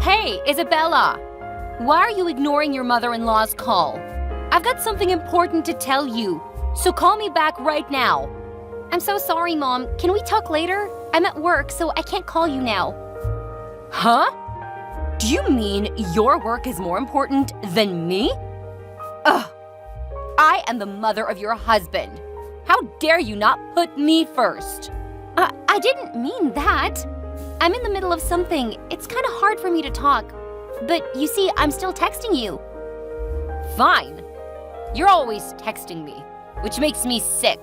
Hey, Isabella! Why are you ignoring your mother-in-law's call? I've got something important to tell you, so call me back right now. I'm so sorry, Mom. Can we talk later? I'm at work, so I can't call you now. Huh? Do you mean your work is more important than me? Ugh! I am the mother of your husband. How dare you not put me first? I didn't mean that. I'm in the middle of something. It's kind of hard for me to talk. But you see, I'm still texting you. Fine. You're always texting me, which makes me sick.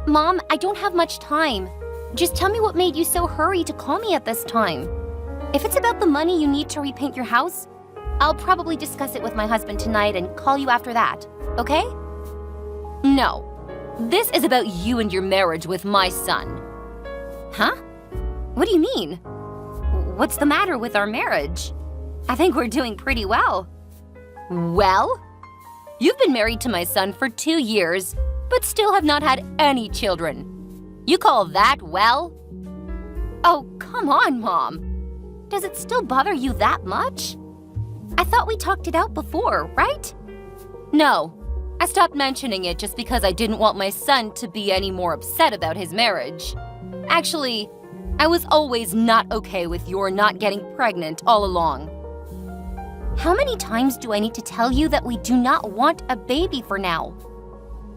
Mom, I don't have much time. Just tell me what made you so hurry to call me at this time. If it's about the money you need to repaint your house, I'll probably discuss it with my husband tonight and call you after that, okay? No. This is about you and your marriage with my son. Huh? What do you mean? What's the matter with our marriage? I think we're doing pretty well. Well? You've been married to my son for 2 years, but still have not had any children. You call that well? Oh, come on, Mom. Does it still bother you that much? I thought we talked it out before, right? No. I stopped mentioning it just because I didn't want my son to be any more upset about his marriage. Actually, I was always not okay with your not getting pregnant all along. How many times do I need to tell you that we do not want a baby for now?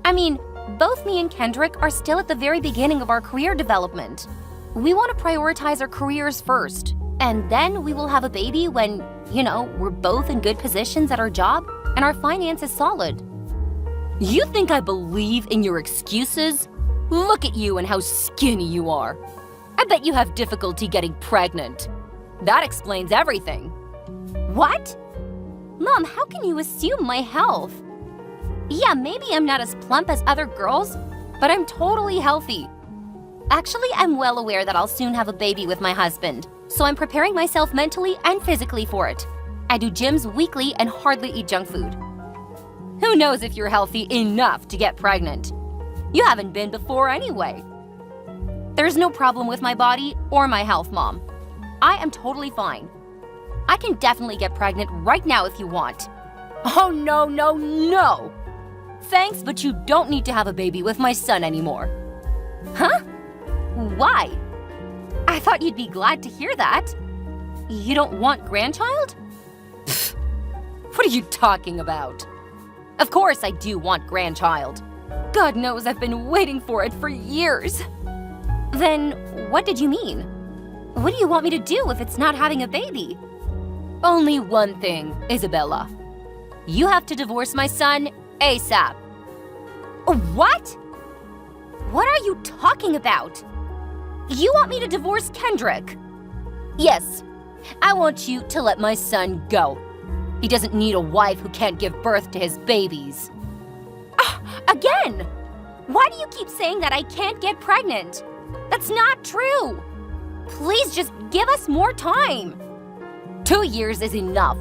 I mean, both me and Kendrick are still at the very beginning of our career development. We want to prioritize our careers first, and then we will have a baby when, we're both in good positions at our job and our finance is solid. You think I believe in your excuses? Look at you and how skinny you are. I bet you have difficulty getting pregnant. That explains everything. What? Mom, how can you assume my health? Yeah, maybe I'm not as plump as other girls, but I'm totally healthy. Actually, I'm well aware that I'll soon have a baby with my husband, so I'm preparing myself mentally and physically for it. I do gyms weekly and hardly eat junk food. Who knows if you're healthy enough to get pregnant? You haven't been before anyway. There's no problem with my body or my health, Mom. I am totally fine. I can definitely get pregnant right now if you want. Oh, no, no, no! Thanks, but you don't need to have a baby with my son anymore. Huh? Why? I thought you'd be glad to hear that. You don't want grandchild? Pfft, what are you talking about? Of course I do want grandchild. God knows I've been waiting for it for years. Then what did you mean? What do you want me to do if it's not having a baby? Only one thing, Isabella. You have to divorce my son ASAP. What? What are you talking about? You want me to divorce Kendrick? Yes, I want you to let my son go. He doesn't need a wife who can't give birth to his babies. Again! Why do you keep saying that I can't get pregnant? That's not true! Please just give us more time. 2 years is enough.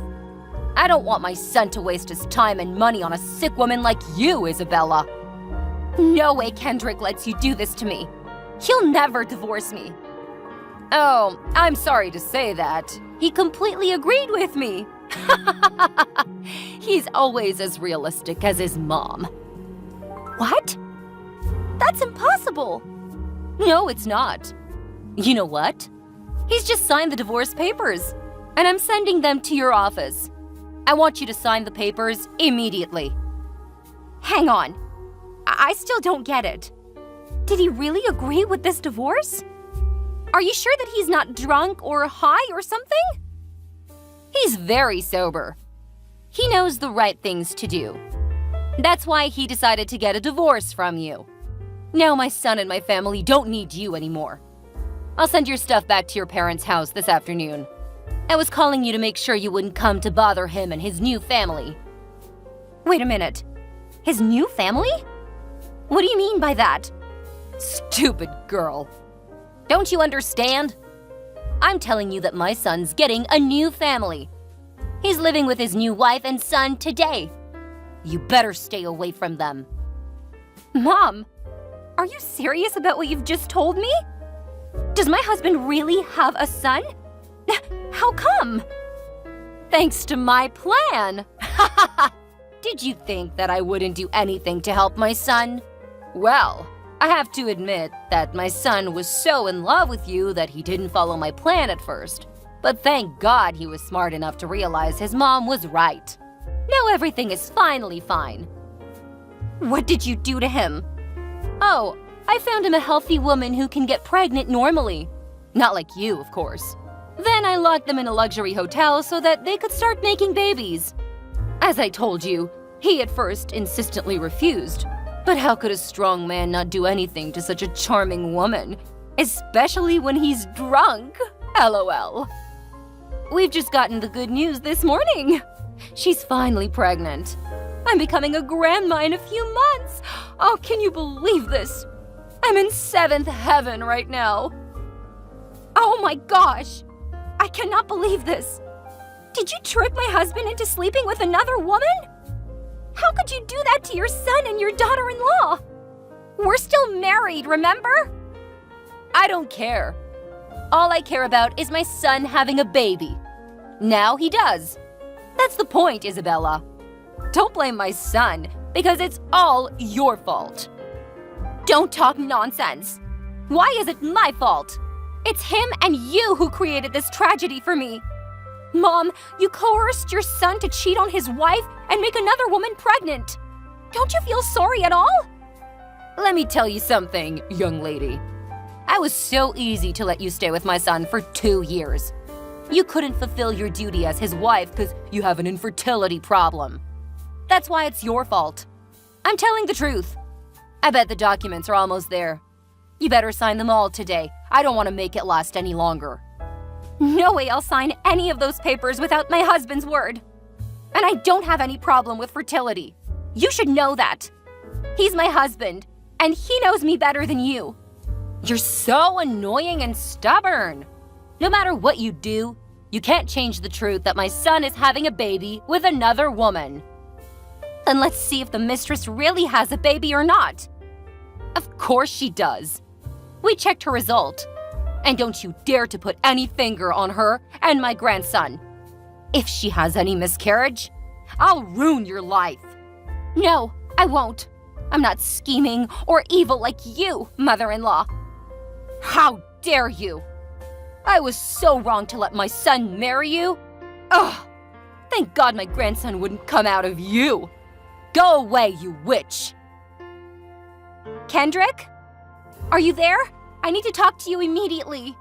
I don't want my son to waste his time and money on a sick woman like you, Isabella. No way Kendrick lets you do this to me. He'll never divorce me. Oh, I'm sorry to say that. He completely agreed with me. He's always as realistic as his mom. What? That's impossible. No, it's not. You know what? He's just signed the divorce papers, and I'm sending them to your office. I want you to sign the papers immediately. Hang on. I still don't get it. Did he really agree with this divorce? Are you sure that he's not drunk or high or something? He's very sober. He knows the right things to do. That's why he decided to get a divorce from you. Now my son and my family don't need you anymore. I'll send your stuff back to your parents' house this afternoon. I was calling you to make sure you wouldn't come to bother him and his new family. Wait a minute. His new family? What do you mean by that? Stupid girl. Don't you understand? I'm telling you that my son's getting a new family. He's living with his new wife and son today. You better stay away from them. Mom, Are you serious about what you've just told me? Does my husband really have a son? How come? Thanks to my plan. Did you think that I wouldn't do anything to help my son? Well, I have to admit that my son was so in love with you that he didn't follow my plan at first. But thank God he was smart enough to realize his mom was right. Now everything is finally fine. What did you do to him? Oh, I found him a healthy woman who can get pregnant normally. Not like you, of course. Then I locked them in a luxury hotel so that they could start making babies. As I told you, he at first insistently refused. But how could a strong man not do anything to such a charming woman? Especially when he's drunk. LOL. We've just gotten the good news this morning. She's finally pregnant. I'm becoming a grandma in a few months. Oh, can you believe this? I'm in 7th heaven right now. Oh my gosh! I cannot believe this. Did you trick my husband into sleeping with another woman? How could you do that to your son and your daughter-in-law? We're still married, remember? I don't care. All I care about is my son having a baby. Now he does. That's the point, Isabella. Don't blame my son, because it's all your fault. Don't talk nonsense. Why is it my fault? It's him and you who created this tragedy for me. Mom, you coerced your son to cheat on his wife and make another woman pregnant. Don't you feel sorry at all? Let me tell you something, young lady. I was so easy to let you stay with my son for 2 years. You couldn't fulfill your duty as his wife because you have an infertility problem. That's why it's your fault. I'm telling the truth. I bet the documents are almost there. You better sign them all today. I don't want to make it last any longer. No way I'll sign any of those papers without my husband's word. And I don't have any problem with fertility. You should know that. He's my husband, and he knows me better than you. You're so annoying and stubborn. No matter what you do, you can't change the truth that my son is having a baby with another woman. Then let's see if the mistress really has a baby or not. Of course she does. We checked her result. And don't you dare to put any finger on her and my grandson. If she has any miscarriage, I'll ruin your life. No, I won't. I'm not scheming or evil like you, mother-in-law. How dare you? I was so wrong to let my son marry you. Ugh! Thank God my grandson wouldn't come out of you. Go away, you witch. Kendrick? Are you there? I need to talk to you immediately.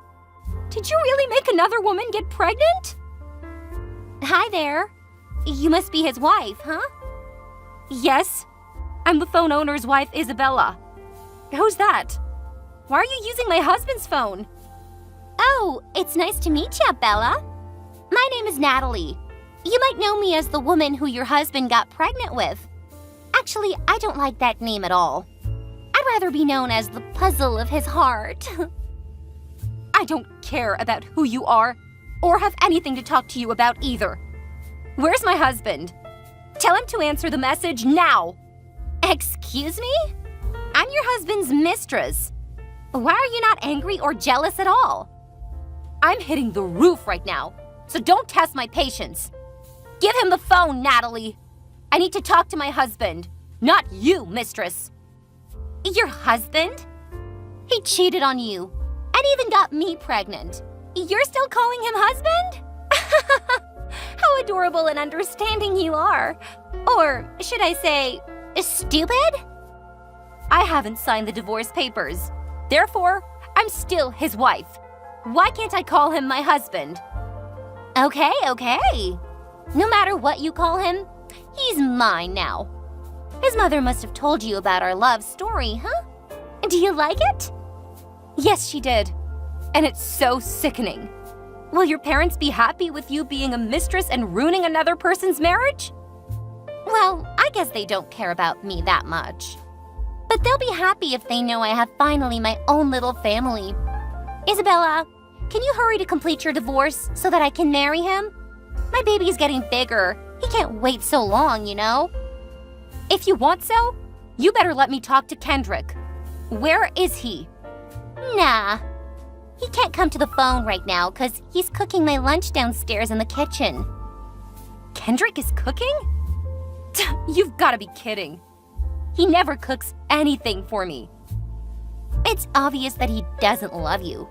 Did you really make another woman get pregnant? Hi there. You must be his wife, huh? Yes. I'm the phone owner's wife, Isabella. Who's that? Why are you using my husband's phone? Oh, it's nice to meet you, Bella. My name is Natalie. You might know me as the woman who your husband got pregnant with. Actually, I don't like that name at all. I'd rather be known as the puzzle of his heart. I don't care about who you are or have anything to talk to you about either. Where's my husband? Tell him to answer the message now. Excuse me? I'm your husband's mistress. Why are you not angry or jealous at all? I'm hitting the roof right now, so don't test my patience. Give him the phone, Natalie. I need to talk to my husband, not you, mistress. Your husband? He cheated on you and even got me pregnant. You're still calling him husband? How adorable and understanding you are. Or should I say, stupid? I haven't signed the divorce papers. Therefore, I'm still his wife. Why can't I call him my husband? Okay. No matter what you call him, he's mine now. His mother must have told you about our love story, huh? Do you like it? Yes, she did. And it's so sickening. Will your parents be happy with you being a mistress and ruining another person's marriage? Well, I guess they don't care about me that much. But they'll be happy if they know I have finally my own little family. Isabella, can you hurry to complete your divorce so that I can marry him? My baby's getting bigger. He can't wait so long, you know? If you want so, you better let me talk to Kendrick. Where is he? Nah. He can't come to the phone right now because he's cooking my lunch downstairs in the kitchen. Kendrick is cooking? You've got to be kidding. He never cooks anything for me. It's obvious that he doesn't love you.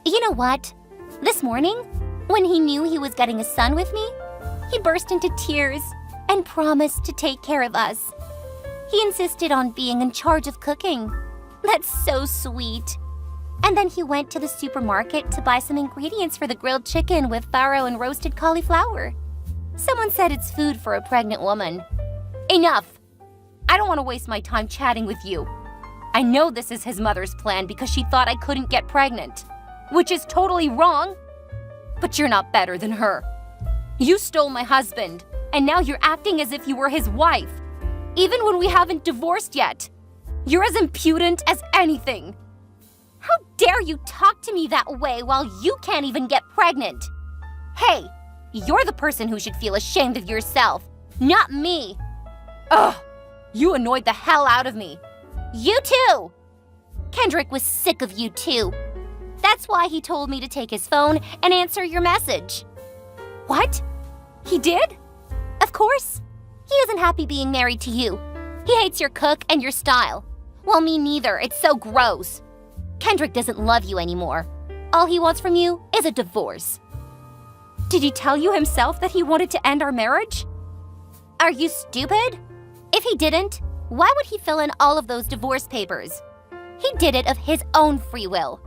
You know what? This morning, when he knew he was getting a son with me, he burst into tears and promised to take care of us. He insisted on being in charge of cooking. That's so sweet. And then he went to the supermarket to buy some ingredients for the grilled chicken with farro and roasted cauliflower. Someone said it's food for a pregnant woman. Enough! I don't want to waste my time chatting with you. I know this is his mother's plan because she thought I couldn't get pregnant, which is totally wrong. But you're not better than her. You stole my husband, and now you're acting as if you were his wife, even when we haven't divorced yet. You're as impudent as anything. How dare you talk to me that way while you can't even get pregnant? Hey, you're the person who should feel ashamed of yourself, not me. Ugh, you annoyed the hell out of me. You too! Kendrick was sick of you too. That's why he told me to take his phone and answer your message. What? He did? Of course. He isn't happy being married to you. He hates your cook and your style. Well, me neither. It's so gross. Kendrick doesn't love you anymore. All he wants from you is a divorce. Did he tell you himself that he wanted to end our marriage? Are you stupid? If he didn't, why would he fill in all of those divorce papers? He did it of his own free will.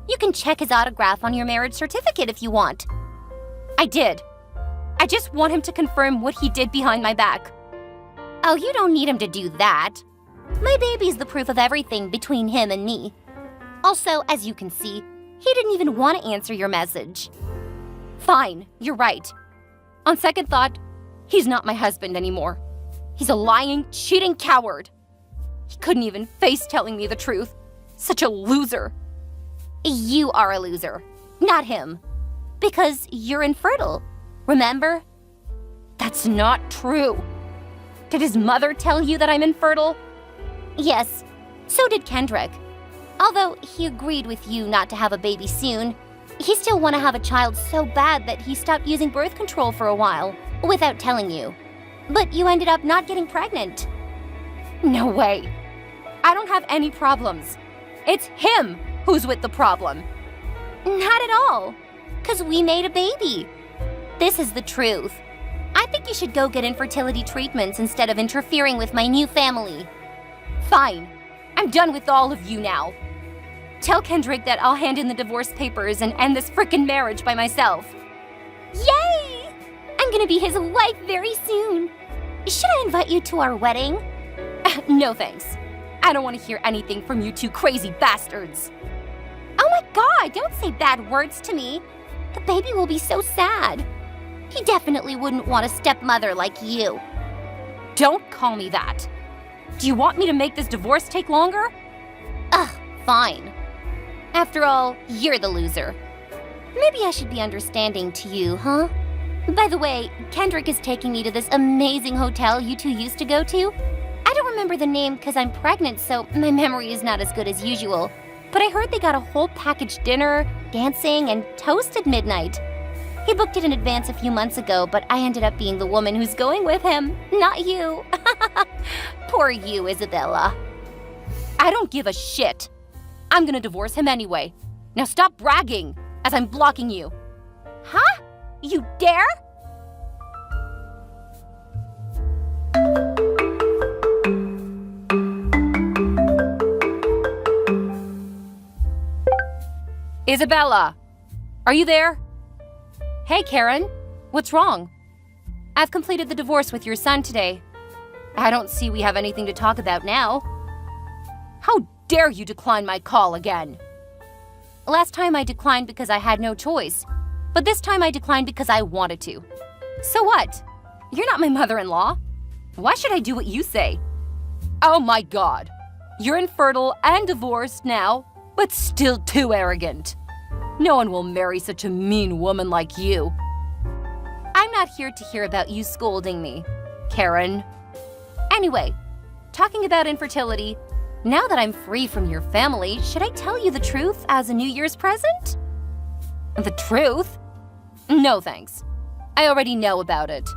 You can check his autograph on your marriage certificate if you want. I did. I just want him to confirm what he did behind my back. Oh, you don't need him to do that. My baby's the proof of everything between him and me. Also, as you can see, he didn't even want to answer your message. Fine, you're right. On second thought, he's not my husband anymore. He's a lying, cheating coward. He couldn't even face telling me the truth. Such a loser. You are a loser, not him. Because you're infertile, remember? That's not true. Did his mother tell you that I'm infertile? Yes, so did Kendrick. Although he agreed with you not to have a baby soon, he still want to have a child so bad that he stopped using birth control for a while, without telling you. But you ended up not getting pregnant. No way. I don't have any problems. It's him who's with the problem. Not at all. 'Cause we made a baby. This is the truth. I think you should go get infertility treatments instead of interfering with my new family. Fine. I'm done with all of you now. Tell Kendrick that I'll hand in the divorce papers and end this frickin' marriage by myself. Yay! I'm gonna be his wife very soon. Should I invite you to our wedding? No thanks. I don't want to hear anything from you two crazy bastards. Oh my God, don't say bad words to me. The baby will be so sad. He definitely wouldn't want a stepmother like you. Don't call me that. Do you want me to make this divorce take longer? Ugh, fine. After all, you're the loser. Maybe I should be understanding to you, huh? By the way, Kendrick is taking me to this amazing hotel you two used to go to. I don't remember the name because I'm pregnant, so my memory is not as good as usual. But I heard they got a whole package dinner, dancing, and toast at midnight. He booked it in advance a few months ago, but I ended up being the woman who's going with him, not you. Poor you, Isabella. I don't give a shit. I'm gonna divorce him anyway. Now stop bragging, as I'm blocking you. Huh? You dare? Isabella, are you there? Hey, Karen, what's wrong? I've completed the divorce with your son today. I don't see we have anything to talk about now. How dare you decline my call again? Last time I declined because I had no choice, but this time I declined because I wanted to. So what? You're not my mother-in-law. Why should I do what you say? Oh my God. You're infertile and divorced now, but still too arrogant. No one will marry such a mean woman like you. I'm not here to hear about you scolding me, Karen. Anyway, talking about infertility, Now that I'm free from your family, should I tell you the truth as a New Year's present? The truth? No thanks. I already know about it.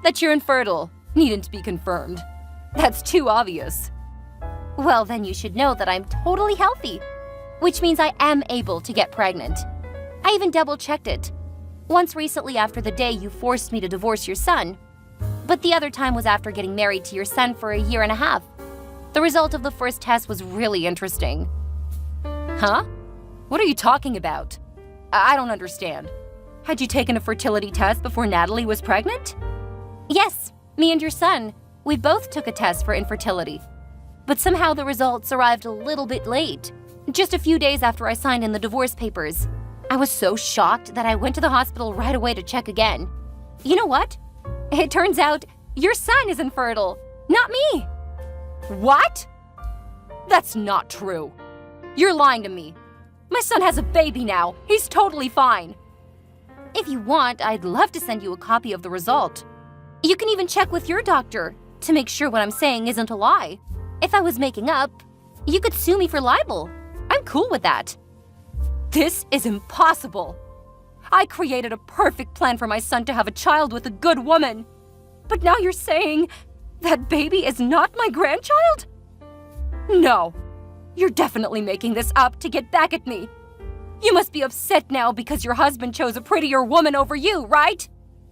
That you're infertile needn't be confirmed. That's too obvious. Well, then you should know that I'm totally healthy, which means I am able to get pregnant. I even double-checked it. Once recently after the day you forced me to divorce your son, but the other time was after getting married to your son for a year and a half. The result of the first test was really interesting. Huh? What are you talking about? I don't understand. Had you taken a fertility test before Natalie was pregnant? Yes, me and your son. We both took a test for infertility. But somehow the results arrived a little bit late, just a few days after I signed in the divorce papers. I was so shocked that I went to the hospital right away to check again. You know what? It turns out your son is infertile, not me. What? That's not true. You're lying to me. My son has a baby now. He's totally fine. If you want, I'd love to send you a copy of the result. You can even check with your doctor to make sure what I'm saying isn't a lie. If I was making up, you could sue me for libel. I'm cool with that. This is impossible. I created a perfect plan for my son to have a child with a good woman. But now you're saying that baby is not my grandchild? No, you're definitely making this up to get back at me. You must be upset now because your husband chose a prettier woman over you, right?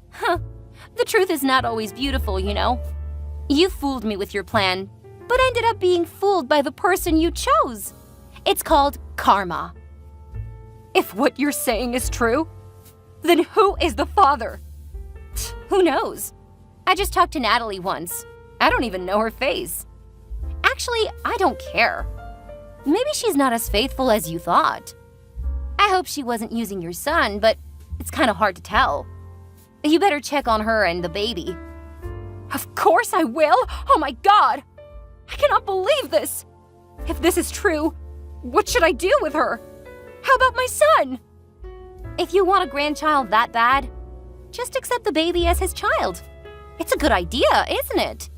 Huh. The truth is not always beautiful, you know. You fooled me with your plan, but ended up being fooled by the person you chose. It's called karma. If what you're saying is true, then who is the father? Who knows? I just talked to Natalie once. I don't even know her face. Actually, I don't care. Maybe she's not as faithful as you thought. I hope she wasn't using your son, but it's kind of hard to tell. You better check on her and the baby. Of course I will! Oh my God! I cannot believe this! If this is true, what should I do with her? How about my son? If you want a grandchild that bad, just accept the baby as his child. It's a good idea, isn't it?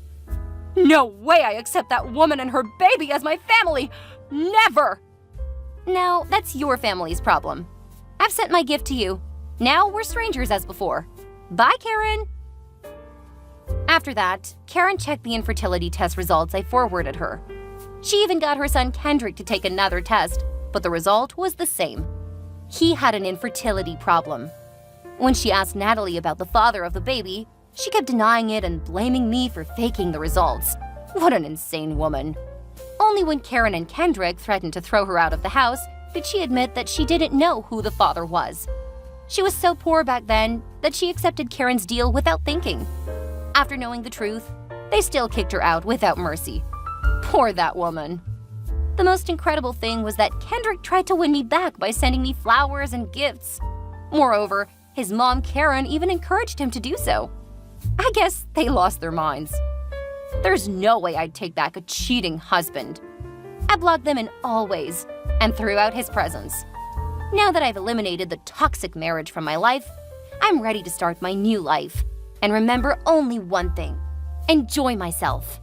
No way I accept that woman and her baby as my family! Never! Now, that's your family's problem. I've sent my gift to you. Now we're strangers as before. Bye, Karen! After that, Karen checked the infertility test results I forwarded her. She even got her son Kendrick to take another test, but the result was the same. He had an infertility problem. When she asked Natalie about the father of the baby, she kept denying it and blaming me for faking the results. What an insane woman. Only when Karen and Kendrick threatened to throw her out of the house did she admit that she didn't know who the father was. She was so poor back then that she accepted Karen's deal without thinking. After knowing the truth, they still kicked her out without mercy. Poor that woman. The most incredible thing was that Kendrick tried to win me back by sending me flowers and gifts. Moreover, his mom Karen even encouraged him to do so. I guess they lost their minds. There's no way I'd take back a cheating husband. I blocked them in all ways and threw out his presence. Now that I've eliminated the toxic marriage from my life, I'm ready to start my new life. And remember only one thing: enjoy myself.